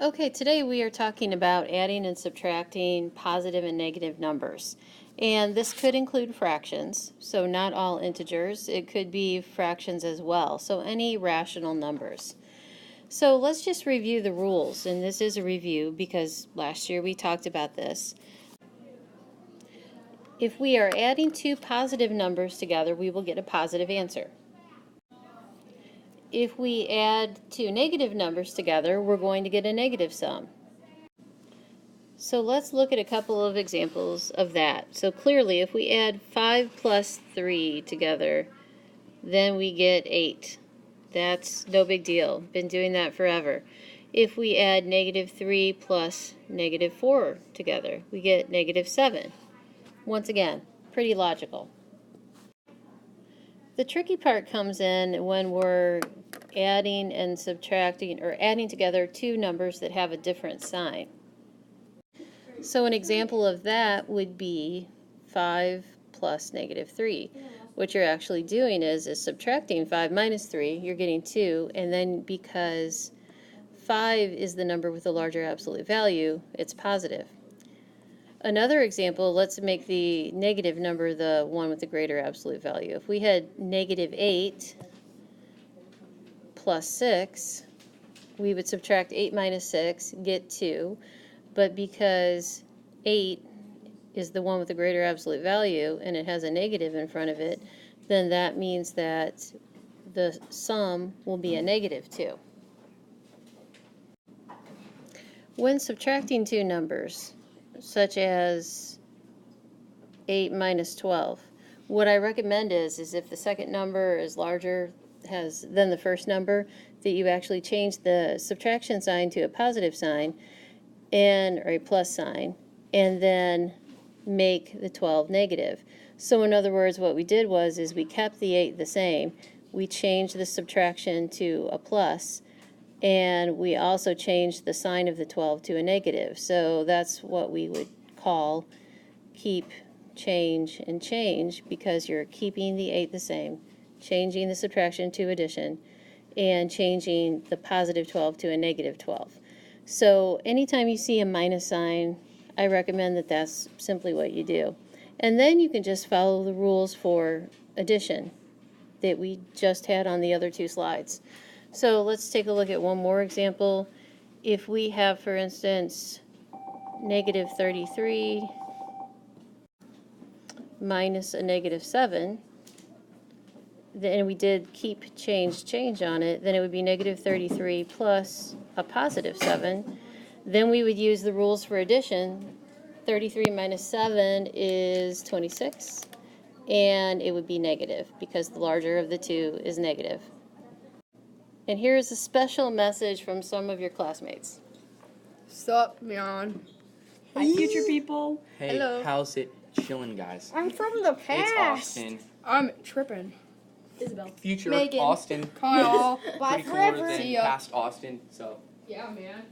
Okay, today we are talking about adding and subtracting positive and negative numbers. And this could include fractions, so not all integers. It could be fractions as well, so any rational numbers. So let's just review the rules, and this is a review because last year we talked about this. If we are adding two positive numbers together, we will get a positive answer. If we add two negative numbers together, we're going to get a negative sum. So let's look at a couple of examples of that. So clearly, if we add 5 plus 3 together, then we get 8. That's no big deal. Been doing that forever. If we add negative 3 plus negative 4 together, we get negative 7. Once again, pretty logical. The tricky part comes in when we're adding and subtracting, or adding together two numbers that have a different sign. So an example of that would be 5 plus negative 3. What you're actually doing is subtracting 5 minus 3, you're getting 2, and then because 5 is the number with the larger absolute value, it's positive. Another example, let's make the negative number the one with the greater absolute value. If we had negative 8 plus 6, we would subtract 8 minus 6, get 2. But because 8 is the one with the greater absolute value and it has a negative in front of it, then that means that the sum will be a negative 2. When subtracting two numbers, such as 8 minus 12, what I recommend is if the second number is larger than the first number, that you actually change the subtraction sign to a positive sign or a plus sign, and then make the 12 negative. So in other words, what we did was we kept the 8 the same, we changed the subtraction to a plus, and we also changed the sign of the 12 to a negative. So that's what we would call keep, change, and change, because you're keeping the 8 the same, changing the subtraction to addition, and changing the positive 12 to a negative 12. So anytime you see a minus sign, I recommend that that's simply what you do. And then you can just follow the rules for addition that we just had on the other two slides. So let's take a look at one more example. If we have, for instance, negative 33 minus a negative 7, then we did keep, change on it, then it would be negative 33 plus a positive 7. Then we would use the rules for addition. 33 minus 7 is 26, and it would be negative because the larger of the two is negative. And here is a special message from some of your classmates. Sup, man? Hi, future people. Hey, Hello. how's it chilling, guys? I'm from the past. It's Austin. I'm tripping. Isabel. Future Megan. Austin. Kyle. Is Bye pretty cooler forever. than See ya. past Austin. So. Yeah, man.